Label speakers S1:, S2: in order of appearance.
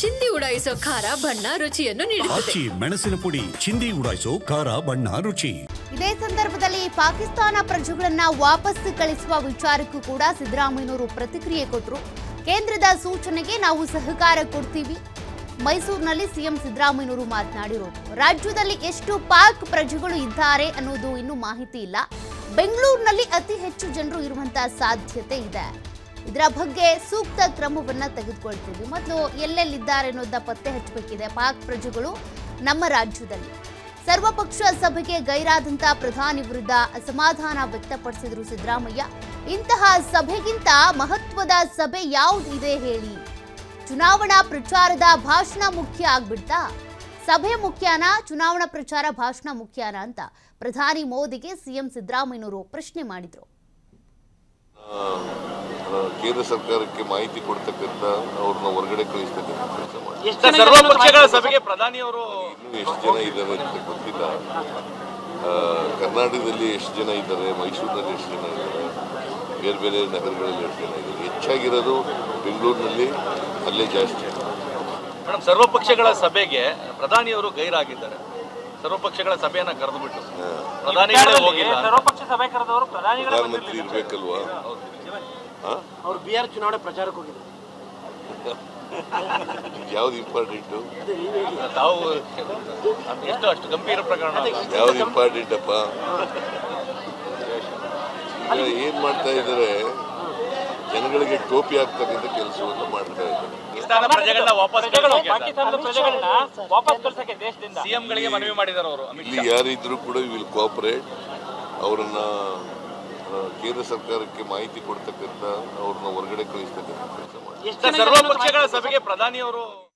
S1: ಚಿಂದಿ ಉಡಾಯಿಸೋ ಖಾರ ಬಣ್ಣ ರುಚಿಯನ್ನು ನೀಡುತ್ತದೆ.
S2: ಮೆಣಸಿನ ಪುಡಿ ಚಿಂದಿ ಉಡಾಯಿಸೋ ಖಾರ ಬಣ್ಣ ರುಚಿ.
S3: ಇದೇ ಸಂದರ್ಭದಲ್ಲಿ ಪಾಕಿಸ್ತಾನ ಪ್ರಜೆಗಳನ್ನ ವಾಪಸ್ ಕಳಿಸುವ ವಿಚಾರಕ್ಕೂ ಕೂಡ ಸಿದ್ದರಾಮಯ್ಯನವರು ಪ್ರತಿಕ್ರಿಯೆ ಕೊಟ್ಟರು. ಕೇಂದ್ರದ ಸೂಚನೆಗೆ ನಾವು ಸಹಕಾರ ಕೊಡ್ತೀವಿ. ಮೈಸೂರಿನಲ್ಲಿ ಸಿಎಂ ಸಿದ್ದರಾಮಯ್ಯನವರು ಮಾತನಾಡಿರೋದು. ರಾಜ್ಯದಲ್ಲಿ ಎಷ್ಟು ಪಾಕ್ ಪ್ರಜೆಗಳು ಇದ್ದಾರೆ ಅನ್ನೋದು ಇನ್ನೂ ಮಾಹಿತಿ ಇಲ್ಲ. ಬೆಂಗಳೂರಿನಲ್ಲಿ ಅತಿ ಹೆಚ್ಚು ಜನರು ಇರುವಂತಹ ಸಾಧ್ಯತೆ ಇದೆ. ಇದರ ಬಗ್ಗೆ ಸೂಕ್ತ ಕ್ರಮವನ್ನ ತೆಗೆದುಕೊಳ್ತೀವಿ. ಮೊದಲು ಎಲ್ಲೆಲ್ಲಿದ್ದಾರೆ ಅನ್ನೋದನ್ನ ಪತ್ತೆ ಹಚ್ಚಬೇಕಿದೆ. ಪಾಕ್ ಪ್ರಜೆಗಳು ನಮ್ಮ ರಾಜ್ಯದಲ್ಲಿ ಸರ್ವಪಕ್ಷ ಸಭೆಗೆ ಗೈರಾದಂತಹ ಪ್ರಧಾನಿ ವಿರುದ್ಧ ಅಸಮಾಧಾನ ವ್ಯಕ್ತಪಡಿಸಿದ್ರು ಸಿದ್ದರಾಮಯ್ಯ. ಇಂತಹ ಸಭೆಗಿಂತ ಮಹತ್ವದ ಸಭೆ ಯಾವುದಿದೆ ಹೇಳಿ? ಚುನಾವಣಾ ಪ್ರಚಾರದ ಭಾಷಣ ಮುಖ್ಯ ಆಗ್ಬಿಡ್ತಾ? ಸಭೆ ಮುಖ್ಯನಾ, ಚುನಾವಣಾ ಪ್ರಚಾರ ಭಾಷಣ ಮುಖ್ಯನಾ ಅಂತ ಪ್ರಧಾನಿ ಮೋದಿಗೆ ಸಿಎಂ ಸಿದ್ದರಾಮಯ್ಯನವರು ಪ್ರಶ್ನೆ ಮಾಡಿದ್ರು.
S4: ಕೇಂದ್ರ ಸರ್ಕಾರಕ್ಕೆ ಮಾಹಿತಿ ಕೊಡ್ತಕ್ಕಂಥ ಅವ್ರನ್ನ ಹೊರಗಡೆ ಕಳಿಸ್ತಕ್ಕಂಥ ಕೆಲಸ ಮಾಡಿ.
S5: ಸರ್ವಪಕ್ಷಗಳ ಸಭೆಗೆ ಪ್ರಧಾನಿಯವರು
S4: ಇನ್ನೂ ಎಷ್ಟು ಜನ ಇದ್ದಾರೆ ಅಂತ ಗೊತ್ತಿಲ್ಲ. ಕರ್ನಾಟಕದಲ್ಲಿ ಎಷ್ಟು ಜನ ಇದ್ದಾರೆ, ಮೈಸೂರಿನಲ್ಲಿ ಎಷ್ಟು ಜನ ಇದ್ದಾರೆ, ಬೇರೆ ಬೇರೆ ನಗರಗಳಲ್ಲಿ ಎಷ್ಟು ಜನ ಇದ್ದಾರೆ. ಹೆಚ್ಚಾಗಿರೋದು ಬೆಂಗಳೂರಿನಲ್ಲಿ, ಅಲ್ಲೇ ಜಾಸ್ತಿ.
S5: ಮೇಡಮ್, ಸರ್ವಪಕ್ಷಗಳ ಸಭೆಗೆ ಪ್ರಧಾನಿಯವರು ಗೈರಾಗಿದ್ದಾರೆ. ಸರ್ವಪಕ್ಷಗಳ ಸಭೆಯನ್ನ ಕರೆದುಬಿಟ್ಟು ಪ್ರಧಾನಿಗಳೇ ಹೋಗಿಲ್ಲ.
S6: ಸರ್ವಪಕ್ಷ ಸಭೆ ಕರೆದವರು
S4: ಪ್ರಧಾನಮಂತ್ರಿ ಇರ್ಬೇಕಲ್ವಾ?
S6: ಅವರು ಬಿಹಾರ್ ಚುನಾವಣೆ ಪ್ರಚಾರಕ್ಕೆ ಹೋಗಿದ್ದಾರೆ.
S4: ಯಾವ್ದು ಇಂಪಾರ್ಟೆಂಟು?
S5: ತಾವು ಎಷ್ಟು ಅಷ್ಟು ಗಂಭೀರ ಪ್ರಕರಣ.
S4: ಯಾವ್ದು ಇಂಪಾರ್ಟೆಂಟ್ ಅಪ್ಪ? ಏನ್ ಮಾಡ್ತಾ ಇದ್ದಾರೆ? ಜನಗಳಿಗೆ ಟೋಪಿ ಆಗ್ತಕ್ಕಂಥ ಕೆಲಸವನ್ನು ಮಾಡ್ತಾ ಇದ್ದಾರೆ.
S5: ಪಾಕಿಸ್ತಾನ ಪ್ರಜೆಗಳನ್ನ
S6: ಪಾಕಿಸ್ತಾನದ ಪ್ರಜೆಗಳನ್ನ ವಾಪಸ್ ಕಳ್ಸಕ್ಕೆ ದೇಶದಿಂದ
S5: ಸಿಎಂಗಳಿಗೆ ಮನವಿ ಮಾಡಿದ್ದಾರೆ ಅವರು.
S4: ಇಲ್ಲಿ ಯಾರಿದ್ರು ಕೂಡ ವಿಲ್ ಕೋಆಪರೇಟ್. ಅವರನ್ನ ಕೇಂದ್ರ ಸರ್ಕಾರಕ್ಕೆ ಮಾಹಿತಿ ಕೊಡ್ತಕ್ಕಂಥ ಅವ್ರನ್ನ ಹೊರಗಡೆ ಕಳಿಸ್ತಕ್ಕಂಥ ಕೆಲಸ ಮಾಡಿ.
S5: ಸರ್ವಪಕ್ಷಗಳ ಸಭೆಗೆ ಪ್ರಧಾನಿಯವರು